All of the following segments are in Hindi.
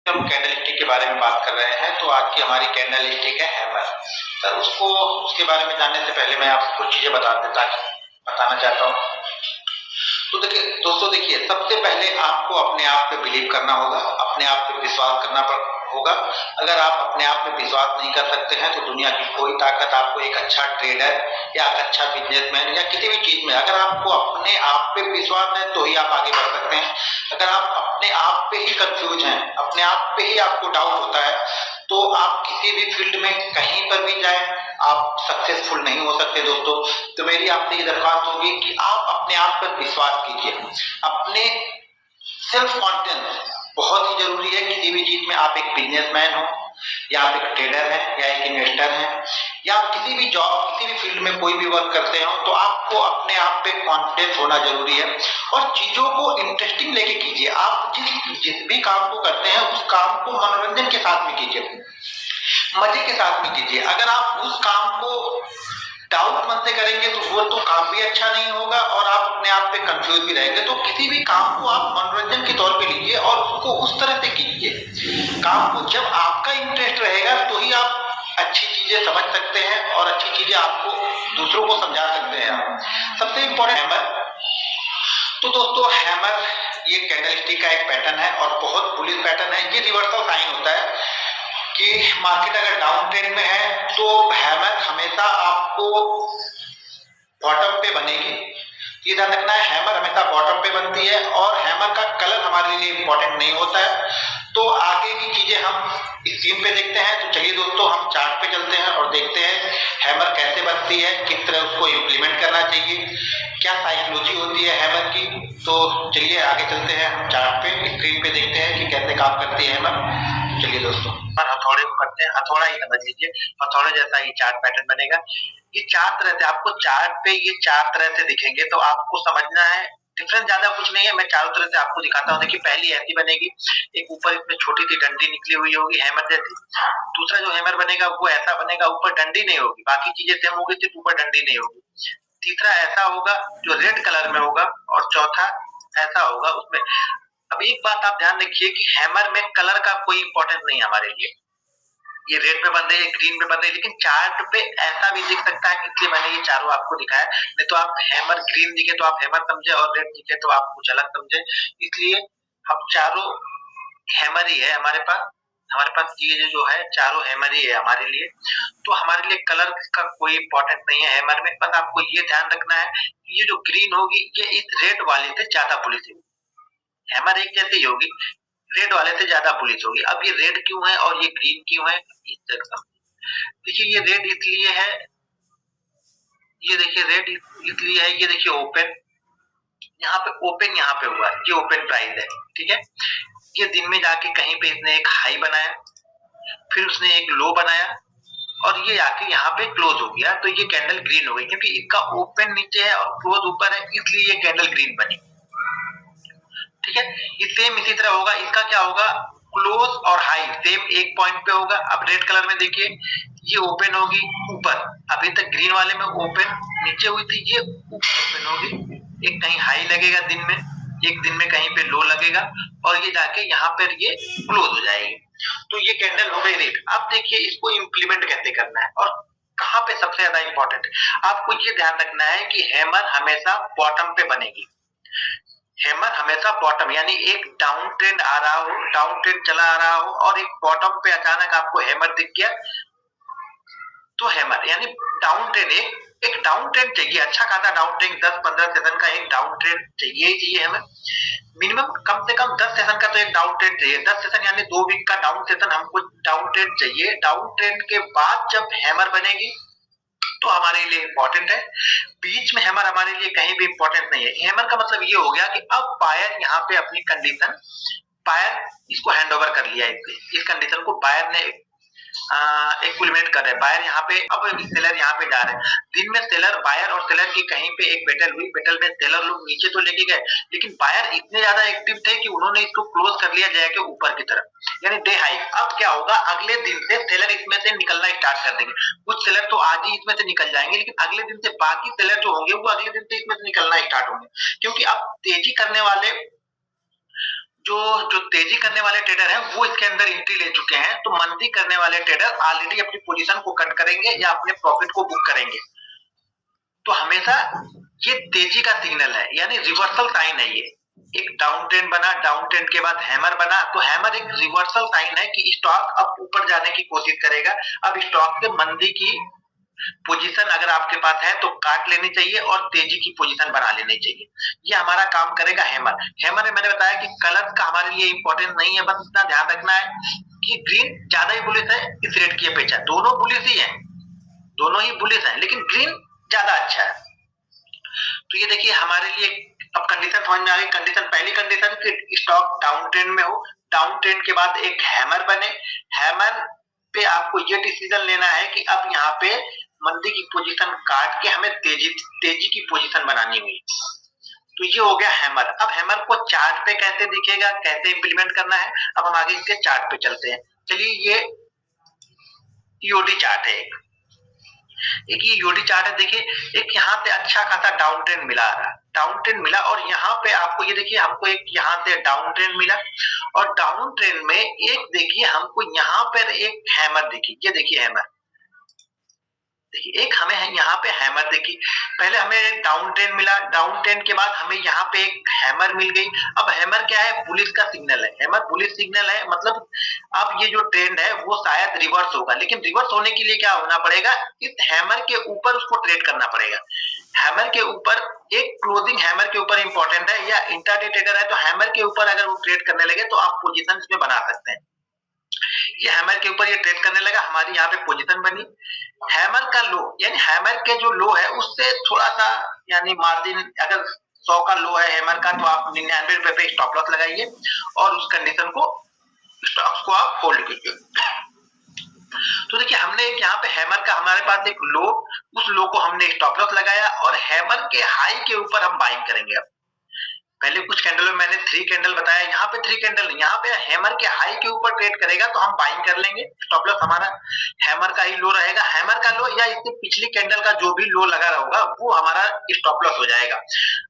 हम कैंडल स्टिक के बारे में बात कर रहे हैं। तो आज की हमारी कैंडल स्टिक है हैमर। तो उसके बारे में जानने से पहले मैं आपको कुछ चीजें बताना चाहता हूँ। तो देखिए दोस्तों, देखिए सबसे पहले आपको अपने आप पे बिलीव करना होगा, अपने आप पे विश्वास करना होगा। अगर आप अपने आप पे विश्वास नहीं कर सकते हैं तो दुनिया की कोई ताकत आपको एक अच्छा ट्रेडर या एक अच्छा बिजनेसमैन या किसी भी चीज में, अगर आपको अपने आप पे विश्वास है तो ही आप आगे बढ़ सकते हैं। अगर आप अपने आप पे ही कंफ्यूज हैं, अपने आप पे ही आपको डाउट होता है, तो आप किसी भी फील्ड में कहीं पर भी जाएं, आप सक्सेसफुल नहीं हो सकते दोस्तों। तो मेरी आपसे ये दरख्वास्त होगी कि आप अपने आप पर विश्वास कीजिए। अपने सेल्फ कॉन्फिडेंस बहुत ही जरूरी है। किसी भी चीज में, आप एक बिजनेसमैन हो या आप एक ट्रेडर हैं या एक इन्वेस्टर हैं या आप किसी भी जॉब, किसी भी फील्ड में कोई भी वर्क करते हो, तो आपको अपने आप पे कॉन्फिडेंस होना जरूरी है और चीजों को इंटरेस्टिंग लेके कीजिए। आप जिस भी काम को करते हैं उस काम को मनोरंजन के साथ में कीजिए, मजे के साथ में कीजिए। अगर आप उस काम को डाउट मन से करेंगे तो वो तो काम भी अच्छा नहीं होगा और आप अपने आप पे कंफ्यूज भी रहेंगे। तो किसी भी काम को आप मनोरंजन के तौर पे लीजिए और उसको उस तरह से कीजिए। काम को जब आपका इंटरेस्ट रहेगा तो ही आप अच्छी चीजें समझ सकते हैं और अच्छी चीजें आपको दूसरों को समझा सकते हैं आप। सबसे इंपॉर्टेंट हैमर। तो दोस्तों हैमर ये कैंडल स्टिक का एक पैटर्न है और बहुत बुलिश पैटर्न है। ये रिवर्सल साइन होता है कि मार्केट अगर डाउन ट्रेंड में है तो हैमर हमेशा आपको बॉटम पे बनेगी। ये ध्यान रखना है, हैमर हमेशा बॉटम पे बनती है और हैमर का कलर हमारे लिए इंपॉर्टेंट नहीं होता है। तो आगे की चीजें हम स्क्रीन पे देखते हैं। तो चलिए दोस्तों, हम चार्ट पे चलते हैं और देखते हैं हैमर कैसे बनती है, किस तरह उसको इम्प्लीमेंट करना चाहिए, क्या साइकोलॉजी होती है हैमर की। तो चलिए आगे चलते हैं, हम चार्ट पे स्क्रीन पे देखते हैं कि कैसे काम करती है हैमर। चलिए दोस्तों, हथौड़े को करते हैं, हथौड़ा ही समझ लीजिए, हथौड़े जैसा ये चार्ट पैटर्न बनेगा। ये चार तरह से आपको चार्ट पे ये चार तरह से दिखेंगे, तो आपको समझना है। डिफरेंस ज्यादा कुछ नहीं है, मैं चारों तरह से आपको दिखाता हूँ। देखिए पहली ऐसी बनेगी, एक ऊपर इसमें छोटी सी डंडी निकली हुई होगी हैमर जैसी। दूसरा जो हैमर बनेगा वो ऐसा बनेगा, ऊपर डंडी नहीं होगी, बाकी चीजें सेम होगी, सिर्फ ऊपर डंडी नहीं होगी। तीसरा ऐसा होगा जो रेड कलर में होगा और चौथा ऐसा होगा उसमें। अब एक बात आप ध्यान रखिए कि हैमर में कलर का कोई इंपॉर्टेंस नहीं है हमारे लिए। ये रेड पे बन रही है, ग्रीन पे बन रही है, लेकिन चार्ट पे ऐसा भी दिख सकता है, इसलिए मैंने ये चारों आपको दिखाया। नहीं तो आप हैमर ग्रीन दिखे तो आप हैमर समझे और रेड दिखे तो आप कुछ अलग समझे। इसलिए हम चारों हैमर ही है हमारे पास। हमारे पास ये जो है चारों हैमर ही है हमारे लिए। तो हमारे लिए कलर का कोई इंपॉर्टेंस नहीं है हैमर में। बस आपको ये ध्यान रखना है कि ये जो ग्रीन होगी ये इस रेड वाले से ज्यादा बुलिश होगी। हैमर एक जैसी होगी, रेड वाले से ज्यादा बुलिश होगी। अब ये रेड क्यों है और ये ग्रीन क्यों है, देखिए ये रेड इसलिए है, ये देखिए रेड इसलिए है, ये देखिए ओपन, यहाँ पे ओपन, यहाँ पे हुआ है, ये ओपन प्राइस है, ठीक है। ये दिन में जाके कहीं पे इसने एक हाई बनाया, फिर उसने एक लो बनाया और ये आके यहाँ पे क्लोज हो गया, तो ये कैंडल ग्रीन हो गई। क्योंकि इसका ओपन नीचे है और क्लोज ऊपर है, इसलिए ये कैंडल ग्रीन बनी, ठीक है। ये सेम इसी तरह होगा, इसका क्या होगा, क्लोज और हाई सेम एक पॉइंट पे होगा। अब रेड कलर में देखिए ये ओपन होगी ऊपर, अभी तक ग्रीन वाले में ओपन नीचे हुई थी, ये ऊपर ओपन होगी। एक कहीं हाई लगेगा दिन में, एक दिन में कहीं पे लो लगेगा और ये जाके यहाँ पर ये क्लोज हो जाएगी। तो ये कैंडल हो गई रेड। अब देखिए इसको इम्प्लीमेंट कैसे करना है और कहाँ पे सबसे ज्यादा इंपॉर्टेंट है। आपको ये ध्यान रखना है कि हैमर हमेशा बॉटम पे बनेगी। हैमर हमेशा बॉटम, यानी एक डाउन ट्रेंड आ रहा हो, डाउन ट्रेंड चला आ रहा हो और एक बॉटम पे अचानक आपको हैमर दिख गया, तो हैमर यानी डाउन ट्रेंड, एक डाउन ट्रेंड चाहिए, अच्छा खासा डाउन ट्रेंड, 10-15 सेशन का एक डाउन ट्रेंड चाहिए ही चाहिए हमें। मिनिमम कम से कम 10 सेशन का तो एक डाउन ट्रेंड चाहिए। 10 सेशन यानी 2 वीक का डाउन सेशन हमको डाउन ट्रेंड चाहिए। डाउन ट्रेंड के बाद जब हैमर बनेगी तो हमारे लिए इंपॉर्टेंट है। बीच में हैमर हमारे लिए कहीं भी इंपॉर्टेंट नहीं है। हैमर का मतलब ये हो गया कि अब बायर यहाँ पे अपनी कंडीशन, बायर इसको हैंड ओवर कर लिया, इस कंडीशन को बायर ने इक्विलिब्रेट कर रहे हैं। बायर यहाँ पे, अब सेलर यहाँ पे जा रहे हैं। दिन में सेलर, बायर और सेलर की कहीं पे एक बैटल हुई, बैटल में सेलर लोग नीचे तो लेके गए, लेकिन बायर इतने ज्यादा एक्टिव थे कि उन्होंने इसको क्लोज कर लिया जाके ऊपर की तरफ, यानी डे हाई। अब क्या होगा, अगले दिन से सेलर इसमें से निकलना स्टार्ट कर देंगे। कुछ सेलर तो आज ही इसमें से निकल जाएंगे, लेकिन अगले दिन से बाकी सेलर जो होंगे वो अगले दिन से इसमें से निकलना स्टार्ट होंगे। क्योंकि अब तेजी करने वाले जो जो तेजी करने वाले ट्रेडर हैं वो इसके अंदर एंट्री ले चुके हैं, तो मंदी करने वाले ट्रेडर ऑलरेडी अपनी पोजीशन को कट करेंगे या अपने प्रॉफिट को बुक करेंगे। तो हमेशा ये तेजी का सिग्नल है, यानी रिवर्सल साइन है। ये एक डाउन ट्रेंड बना, डाउन ट्रेंड के बाद हैमर बना, तो हैमर एक रिवर्सल साइन है कि स्टॉक अब ऊपर जाने की कोशिश करेगा। अब स्टॉक से मंदी की पोजीशन अगर आपके पास है तो काट लेनी चाहिए और तेजी की पोजीशन बना लेनी चाहिए। ये हमारा काम करेगा हैमर। हैमर में मैंने बताया कि कलर का हमारे लिए इंपॉर्टेंट नहीं है, बस इतना ध्यान रखना है कि ग्रीन ज्यादा ही बुलिश है इस रेट की अपेक्षा। दोनों बुलिश ही है, दोनों ही बुलिश है, लेकिन ग्रीन ज्यादा अच्छा है। तो ये देखिए हमारे लिए अब कंडीशन समझ में आ गई। कंडीशन, पहली कंडीशन कि स्टॉक डाउन ट्रेंड में हो, डाउन ट्रेंड के बाद एक हैमर बने। हैमर पे आपको ये डिसीजन लेना है कि अब यहाँ पे मंदी की पोजीशन काट के हमें तेजी की पोजीशन बनानी हुई। तो ये हो गया हैमर। अब हैमर को चार्ट पे कैसे दिखेगा, कैसे इंप्लीमेंट करना है, अब हम आगे इसके चार्ट पे चलते हैं। चलिए, ये ईओडी चार्ट है, एक ये ईओडी चार्ट है। देखिए एक यहाँ पे अच्छा खासा डाउन ट्रेंड मिला रहा, डाउन ट्रेंड मिला, और यहाँ पे आपको ये देखिए हमको एक यहाँ से डाउन ट्रेंड मिला, और डाउन ट्रेंड में एक देखिए हमको यहाँ पर एक हैमर दिखी। ये देखिए हैमर, देखिए एक हमें यहाँ पे हैमर देखी। पहले हमें डाउन ट्रेंड मिला, डाउन ट्रेंड के बाद हमें यहाँ पे एक हैमर मिल गई। अब हैमर क्या है, बुलिश का सिग्नल है। हैमर बुलिश सिग्नल है, मतलब अब ये जो ट्रेंड है वो शायद रिवर्स होगा, लेकिन रिवर्स होने के लिए क्या होना पड़ेगा, इस हैमर के ऊपर उसको ट्रेड करना पड़ेगा। हैमर के ऊपर एक क्लोजिंग हैमर के ऊपर इंपॉर्टेंट है, या इंट्राडे ट्रेडर है तो हैमर के ऊपर अगर वो ट्रेड करने लगे तो आप पोजीशन इसमें बना सकते हैं। ये हैमर के ऊपर ये ट्रेड करने लगा, हमारी यहाँ पे पोजीशन बनी। हैमर का लो, यानी हैमर के जो लो है उससे थोड़ा सा, यानी मार्जिन अगर 100 का लो है हैमर का, तो आप 99 रुपए पे स्टॉप लॉस लगाइए और उस कंडीशन को, स्टॉक्स को आप होल्ड कीजिए। तो देखिए हमने एक यहाँ पे हैमर का, हमारे पास एक लो, उस लो को हमने स्टॉप लॉस लगाया और हैमर के हाई के ऊपर हम बाइंग करेंगे। अब पहले कुछ कैंडल में मैंने 3 कैंडल बताया, यहाँ पे 3 कैंडल नहीं, यहाँ पे हैमर के हाई के ऊपर ट्रेड करेगा तो हम बाइंग कर लेंगे। स्टॉप लॉस हमारा हैमर का ही लो रहेगा, हैमर का लो या इससे पिछली कैंडल का जो भी लो लगा होगा वो हमारा स्टॉप लॉस हो जाएगा।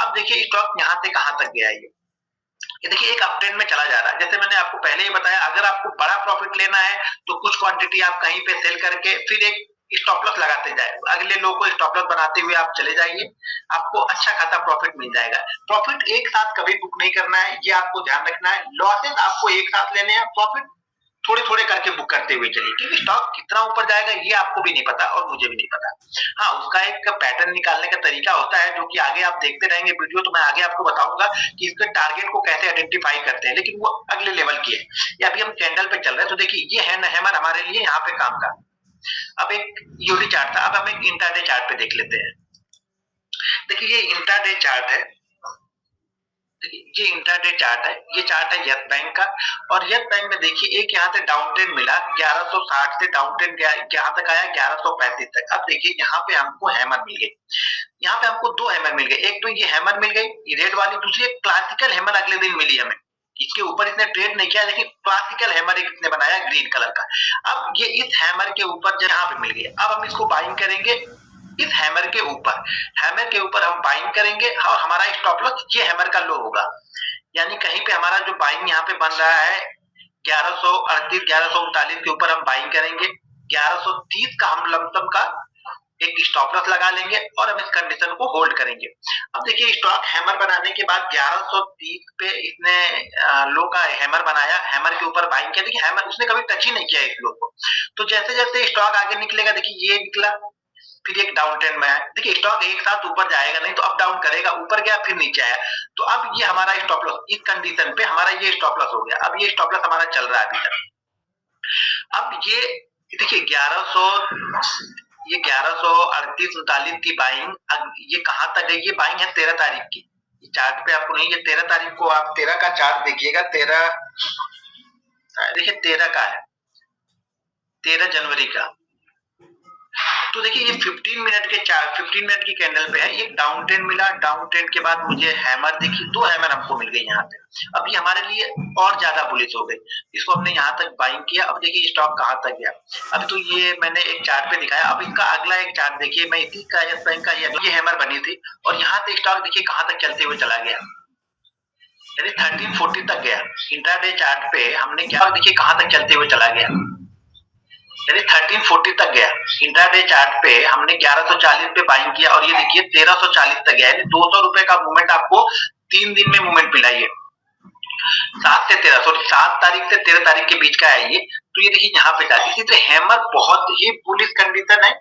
अब देखिए स्टॉक यहाँ से कहां तक गया है, ये देखिए एक अप ट्रेंड में चला जा रहा है। जैसे मैंने आपको पहले ही बताया, अगर आपको बड़ा प्रॉफिट लेना है तो कुछ क्वांटिटी आप कहीं पे सेल करके फिर एक स्टॉप लॉस लगाते जाए, अगले लो को स्टॉप लॉस बनाते हुए आप चले जाइए, आपको अच्छा खासा प्रॉफिट मिल जाएगा। प्रॉफिट एक साथ कभी बुक नहीं करना है, ये आपको ध्यान रखना है। लॉसेस आपको एक साथ लेने हैं, प्रॉफिट थोड़े थोड़े करके बुक करते हुए चलिए, क्योंकि स्टॉक कितना ऊपर जाएगा ये आपको भी नहीं पता और मुझे भी नहीं पता। हाँ, उसका एक पैटर्न निकालने का तरीका होता है जो कि आगे आप देखते रहेंगे वीडियो, तो मैं आगे आपको बताऊंगा कि इसके टारगेट को कैसे आइडेंटिफाई करते हैं, लेकिन वो अगले लेवल की है। ये अभी हम कैंडल पे चल रहे हैं, तो देखिए ये है हैमर हमारे लिए यहाँ पे काम का। अब एक ईओडी चार्ट था, अब हम एक इंट्राडे चार्ट पे देख लेते हैं। देखिए ये इंट्राडे चार्ट है, ये इंट्राडे चार्ट है, ये चार्ट है यस बैंक का, और यस बैंक में देखिए एक यहाँ से डाउन ट्रेंड मिला 1160 से, डाउन ट्रेंड यहाँ तक आया 1135 तक। अब देखिए यहाँ पे हमको हैमर मिल गई, यहाँ पे हमको 2 हैमर मिल गए, एक तो ये हैमर मिल गई ये रेड वाली, दूसरी एक क्लासिकल हैमर अगले दिन मिली हमें। इसके ऊपर इसने ट्रेड नहीं किया, लेकिन क्लासिकल हैमर एक इसने बनाया ग्रीन कलर का। अब ये इस हैमर के ऊपर यहाँ पे मिल गई, अब हम इसको बाइंग करेंगे इस हैमर के ऊपर, हैमर के ऊपर हम बाइंग करेंगे और हमारा स्टॉप लॉस ये हैमर का लो होगा। यानी कहीं पे हमारा जो बाइंग यहाँ पे बन रहा है 1138 1139 के ऊपर हम बाइंग करेंगे, 1130 का हम लमसम का एक स्टॉप लॉस लगा लेंगे और हम इस कंडीशन को होल्ड करेंगे। अब देखिए स्टॉक हैमर बनाने के बाद 1130 पे इसने लो का हैमर बनाया, हैमर के ऊपर बाइंग किया। देखिए हैमर उसने कभी टच ही नहीं किया इस लो को, तो जैसे जैसे स्टॉक आगे निकलेगा, देखिए ये निकला फिर एक डाउन ट्रेंड में है। देखिए स्टॉक एक साथ ऊपर जाएगा नहीं, तो अप डाउन करेगा, ऊपर गया फिर नीचे आया, तो अब ये हमारा स्टॉप लॉस, इस कंडीशन पे हमारा ये स्टॉप लॉस हो गया। अब ये स्टॉप लॉस हमारा चल रहा है अभी तक। अब ये देखिए 1138 39 की बाइंग, ये कहां तक गई, ये बाइंग है 13 तारीख की, चार्ट पे आपको नहीं, ये 13 तारीख को आप 13 का चार्ट देखिएगा, 13 देखिए 13 का है, 13 जनवरी का। तो देखिए ये 15 मिनट के 15 मिनट की कैंडल पे है, ये डाउन ट्रेंड मिला, डाउन ट्रेंड के बाद मुझे हैमर देखी, 2 हैमर हमको मिल गई यहाँ पे। अब ये हमारे लिए और ज्यादा बुलिश हो गई, इसको हमने यहाँ तक बाइंग किया। अब देखिए स्टॉक कहाँ तक गया, अब तो ये मैंने एक चार्ट पे दिखाया, अब इसका अगला एक चार्ट देखिए, मैं इसी का यस बैंक का ये हैमर बनी थी और यहाँ से स्टॉक देखिए कहाँ तक चलते हुए चला गया। यानी 1340 तक गया। इंट्राडे चार्ट पे हमने क्या देखिए कहां तक चलते हुए चला गया, यानी 1340 तक गया। इंट्राडे चार्ट पे हमने 1140 पे बाइंग किया और ये देखिए 1340 तक गया, यानी 200 रुपए का मूवमेंट आपको 3 दिन में मूवमेंट मिला। ये 7 से 13 सॉरी 7 तारीख से 13 तारीख के बीच का है ये। तो ये देखिए यहाँ पे था। इसी तरह हैमर बहुत ही बुलिश कंडीशन है,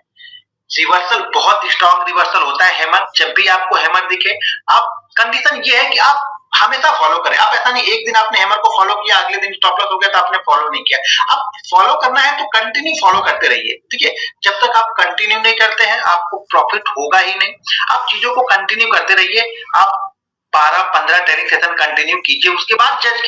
रिवर्सल बहुत स्ट्रॉन्ग रिवर्सल होता है हैमर। जब भी आपको हैमर दिखे, आप कंडीशन ये है कि आप हमेशा फॉलो करें। आप ऐसा नहीं एक दिन आपने हैमर को फॉलो किया, अगले दिन स्टॉप लॉस हो गया तो आपने फॉलो नहीं किया। आप फॉलो करना है तो कंटिन्यू फॉलो करते रहिए, ठीक है। जब तक आप कंटिन्यू नहीं करते हैं आपको प्रॉफिट होगा ही नहीं। आप चीजों को कंटिन्यू करते रहिए। आप 12-15 ट्रेनिंग सेशन कंटिन्यू कीजिए, उसके बाद जज कीजिए।